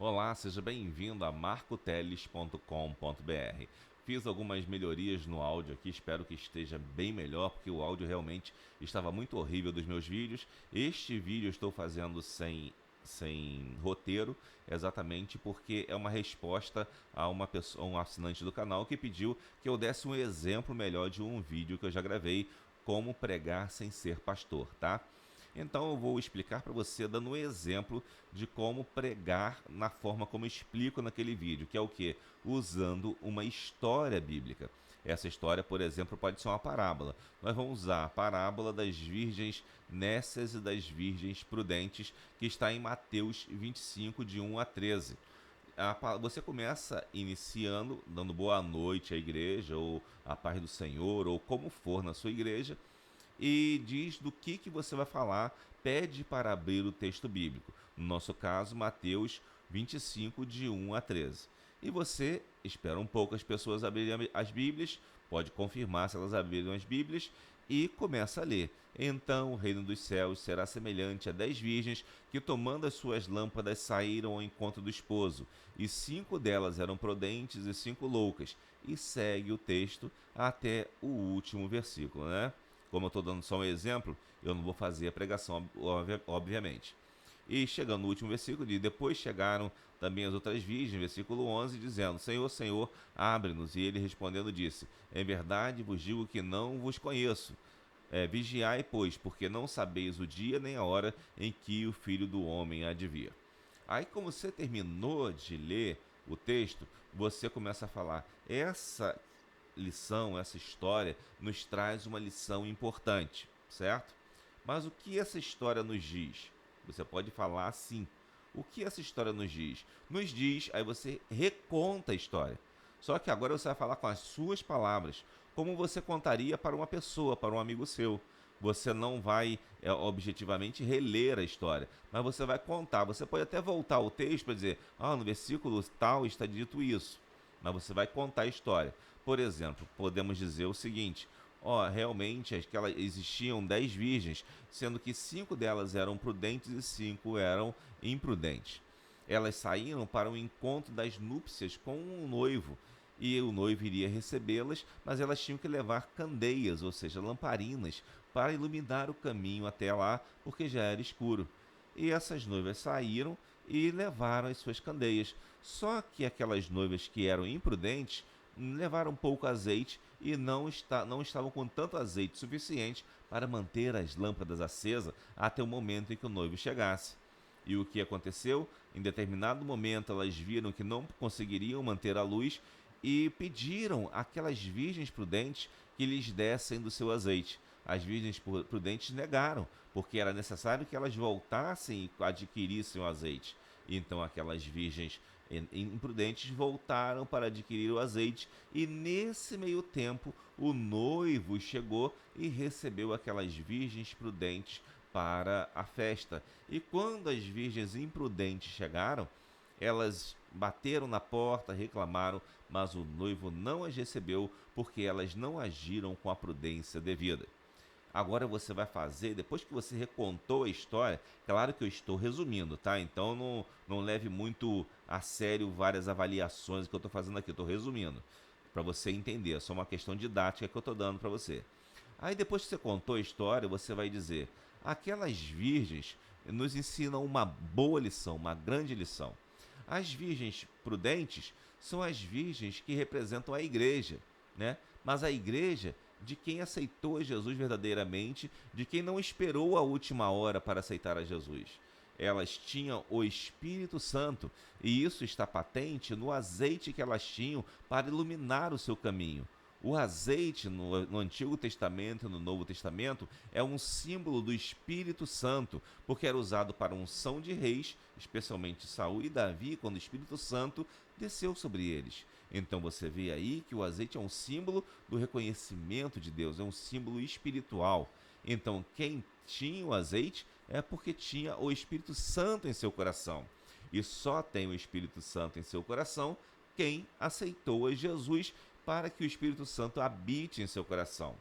Olá, seja bem-vindo a marcoteles.com.br. Fiz algumas melhorias no áudio aqui, espero que esteja bem melhor, porque o áudio realmente estava muito horrível dos meus vídeos. Este vídeo eu estou fazendo sem roteiro, exatamente porque é uma resposta a uma pessoa, um assinante do canal que pediu que eu desse um exemplo melhor de um vídeo que eu já gravei, como pregar sem ser pastor, tá? Então eu vou explicar para você dando um exemplo de como pregar na forma como eu explico naquele vídeo, que é o que? Usando uma história bíblica. Essa história, por exemplo, pode ser uma parábola. Nós vamos usar a parábola das virgens nécias e das virgens prudentes, que está em Mateus 25, de 1 a 13. Você começa iniciando, dando boa noite à igreja, ou a paz do Senhor, ou como for na sua igreja, e diz do que você vai falar, pede para abrir o texto bíblico. No nosso caso, Mateus 25, de 1 a 13. E você espera um pouco as pessoas abrirem as Bíblias, pode confirmar se elas abriram as Bíblias, e começa a ler. Então o reino dos céus será semelhante a 10 virgens que, tomando as suas lâmpadas, saíram ao encontro do esposo. E 5 delas eram prudentes e 5 loucas. E segue o texto até o último versículo, né? Como eu estou dando só um exemplo, eu não vou fazer a pregação, obviamente. E chegando no último versículo, depois chegaram também as outras virgens, versículo 11, dizendo: Senhor, Senhor, abre-nos. E ele respondendo disse: Em verdade vos digo que não vos conheço. Vigiai, pois, porque não sabeis o dia nem a hora em que o Filho do Homem há de vir. Aí, como você terminou de ler o texto, você começa a falar: essa lição, essa história, nos traz uma lição importante, certo? Mas o que essa história nos diz? Você pode falar assim: o que essa história nos diz? Nos diz, aí você reconta a história. Só que agora você vai falar com as suas palavras, como você contaria para uma pessoa, para um amigo seu. Você não vai objetivamente reler a história, mas você vai contar. Você pode até voltar ao texto para dizer: no versículo tal está dito isso. Mas você vai contar a história. Por exemplo, podemos dizer o seguinte: realmente existiam 10 virgens, sendo que 5 delas eram prudentes e 5 eram imprudentes. Elas saíram para o encontro das núpcias com o noivo, e o noivo iria recebê-las, mas elas tinham que levar candeias, ou seja, lamparinas, para iluminar o caminho até lá, porque já era escuro. E essas noivas saíram e levaram as suas candeias. Só que aquelas noivas que eram imprudentes levaram pouco azeite e não estavam com tanto azeite suficiente para manter as lâmpadas acesas até o momento em que o noivo chegasse. E o que aconteceu? Em determinado momento elas viram que não conseguiriam manter a luz e pediram àquelas virgens prudentes que lhes dessem do seu azeite. As virgens prudentes negaram, porque era necessário que elas voltassem e adquirissem o azeite. Então aquelas virgens imprudentes voltaram para adquirir o azeite, e nesse meio tempo o noivo chegou e recebeu aquelas virgens prudentes para a festa. E quando as virgens imprudentes chegaram, elas bateram na porta, reclamaram, mas o noivo não as recebeu, porque elas não agiram com a prudência devida. Agora você vai fazer, depois que você recontou a história, claro que eu estou resumindo, tá? Então não leve muito a sério várias avaliações que eu estou fazendo aqui, eu estou resumindo, para você entender, é só uma questão didática que eu estou dando para você. Aí depois que você contou a história, você vai dizer: aquelas virgens nos ensinam uma boa lição, uma grande lição. As virgens prudentes são as virgens que representam a igreja, né? Mas a igreja de quem aceitou a Jesus verdadeiramente, de quem não esperou a última hora para aceitar a Jesus. Elas tinham o Espírito Santo, e isso está patente no azeite que elas tinham para iluminar o seu caminho. O azeite no Antigo Testamento e no Novo Testamento é um símbolo do Espírito Santo, porque era usado para unção de reis, especialmente Saul e Davi, quando o Espírito Santo desceu sobre eles. Então você vê aí que o azeite é um símbolo do reconhecimento de Deus, é um símbolo espiritual. Então quem tinha o azeite é porque tinha o Espírito Santo em seu coração. E só tem o Espírito Santo em seu coração quem aceitou a Jesus para que o Espírito Santo habite em seu coração.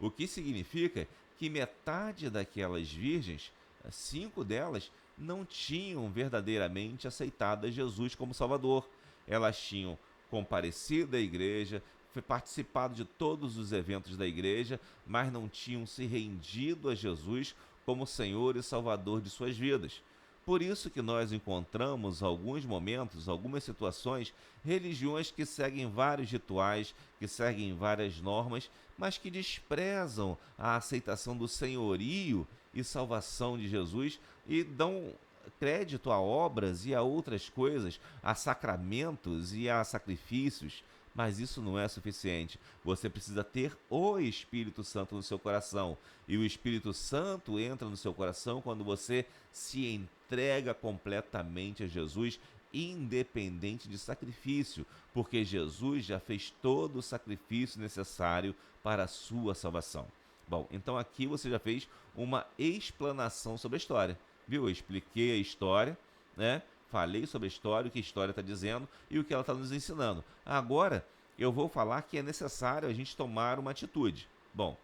O que significa que metade daquelas virgens, 5 delas, não tinham verdadeiramente aceitado a Jesus como Salvador. Elas tinham comparecido à igreja, participado de todos os eventos da igreja, mas não tinham se rendido a Jesus como Senhor e Salvador de suas vidas. Por isso que nós encontramos alguns momentos, algumas situações, religiões que seguem vários rituais, que seguem várias normas, mas que desprezam a aceitação do senhorio e salvação de Jesus e dão crédito a obras e a outras coisas, a sacramentos e a sacrifícios. Mas isso não é suficiente. Você precisa ter o Espírito Santo no seu coração. E o Espírito Santo entra no seu coração quando você se entrega completamente a Jesus, independente de sacrifício, porque Jesus já fez todo o sacrifício necessário para a sua salvação. Bom, então aqui você já fez uma explanação sobre a história, viu? Eu expliquei a história, né? Falei sobre a história, o que a história está dizendo e o que ela está nos ensinando. Agora, eu vou falar que é necessário a gente tomar uma atitude. Bom,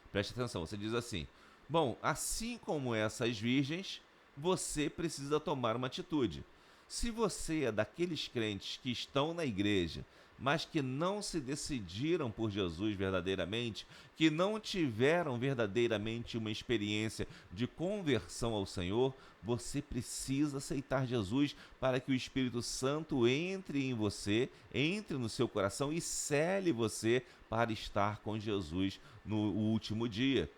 preste atenção, você diz assim: bom, assim como essas virgens, você precisa tomar uma atitude. Se você é daqueles crentes que estão na igreja, mas que não se decidiram por Jesus verdadeiramente, que não tiveram verdadeiramente uma experiência de conversão ao Senhor, você precisa aceitar Jesus para que o Espírito Santo entre em você, entre no seu coração e cele você para estar com Jesus no último dia.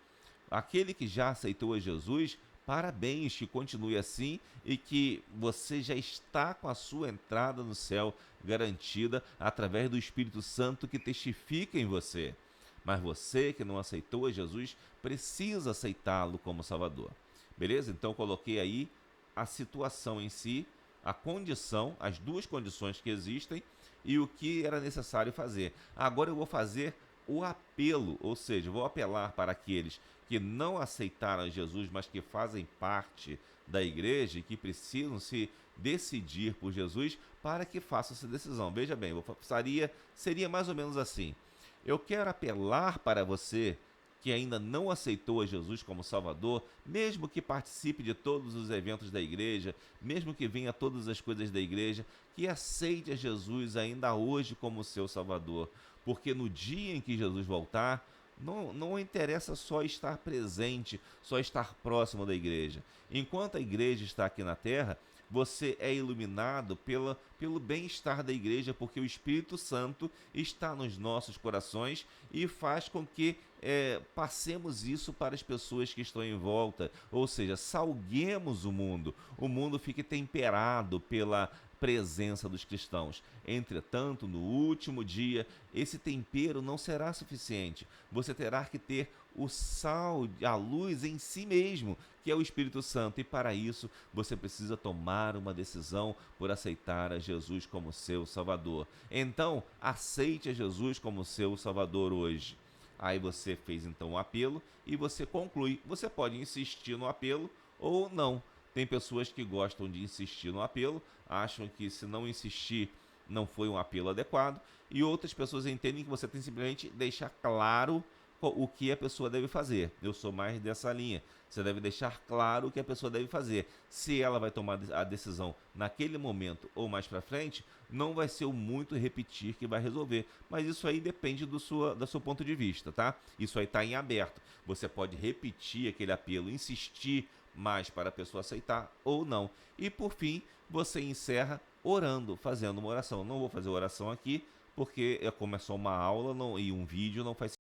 Aquele que já aceitou a Jesus, parabéns, que continue assim e que você já está com a sua entrada no céu garantida através do Espírito Santo que testifica em você. Mas você que não aceitou a Jesus, precisa aceitá-lo como Salvador. Beleza? Então coloquei aí a situação em si, a condição, as duas condições que existem e o que era necessário fazer. Agora eu vou fazer o apelo, ou seja, vou apelar para aqueles que não aceitaram Jesus, mas que fazem parte da igreja e que precisam se decidir por Jesus para que façam essa decisão. Veja bem, seria mais ou menos assim: eu quero apelar para você que ainda não aceitou a Jesus como Salvador, mesmo que participe de todos os eventos da igreja, mesmo que venha a todas as coisas da igreja, que aceite a Jesus ainda hoje como seu Salvador, porque no dia em que Jesus voltar, não interessa só estar presente, só estar próximo da igreja. Enquanto a igreja está aqui na terra, você é iluminado pelo bem-estar da igreja, porque o Espírito Santo está nos nossos corações e faz com que passemos isso para as pessoas que estão em volta, ou seja, salguemos o mundo fique temperado pela presença dos cristãos. Entretanto, no último dia, esse tempero não será suficiente. Você terá que ter o sal, a luz em si mesmo, que é o Espírito Santo. E para isso, você precisa tomar uma decisão por aceitar a Jesus como seu Salvador. Então, aceite a Jesus como seu Salvador hoje. Aí você fez então um apelo e você conclui. Você pode insistir no apelo ou não. Tem pessoas que gostam de insistir no apelo, acham que se não insistir não foi um apelo adequado, e outras pessoas entendem que você tem simplesmente deixar claro o que a pessoa deve fazer. Eu sou mais dessa linha. Você deve deixar claro o que a pessoa deve fazer. Se ela vai tomar a decisão naquele momento ou mais para frente, não vai ser o muito repetir que vai resolver. Mas isso aí depende do seu ponto de vista, tá? Isso aí está em aberto. Você pode repetir aquele apelo, insistir mais para a pessoa aceitar ou não. E por fim, você encerra orando, fazendo uma oração. Não vou fazer oração aqui, porque como é só uma aula e um vídeo, não faz